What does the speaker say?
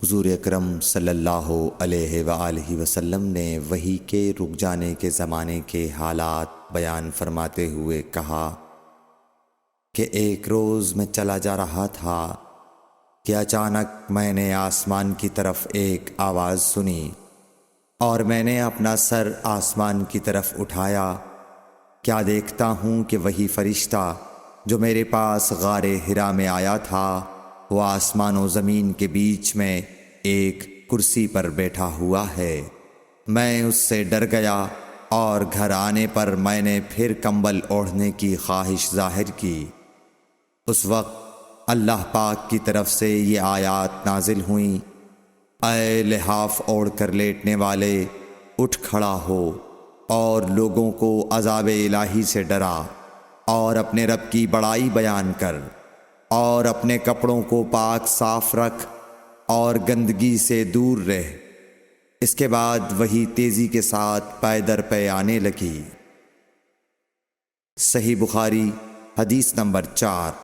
حضور اکرم صلی اللہ علیہ وآلہ وسلم نے وحی کے رک جانے کے زمانے کے حالات بیان فرماتے ہوئے کہا کہ ایک روز میں چلا جا رہا تھا کہ اچانک میں نے آسمان کی طرف ایک آواز سنی اور میں نے اپنا سر آسمان کی طرف اٹھایا۔ کیا دیکھتا ہوں کہ وہی فرشتہ جو میرے پاس غار حرا میں آیا تھا وہ آسمان و زمین کے بیچ میں ایک کرسی پر بیٹھا ہوا ہے۔ میں اس سے ڈر گیا اور گھر آنے پر میں نے پھر کمبل اوڑھنے کی خواہش ظاہر کی۔ اس وقت اللہ پاک کی طرف سے یہ آیات نازل ہوئیں، اے لحاف اوڑھ کر لیٹنے والے، اٹھ کھڑا ہو اور لوگوں کو عذاب الہی سے ڈرا، اور اپنے رب کی بڑائی بیان کر، اور اپنے کپڑوں کو پاک صاف رکھ اور گندگی سے دور رہ۔ اس کے بعد وہی تیزی کے ساتھ پے در پے آنے لگی۔ صحیح بخاری حدیث نمبر 4۔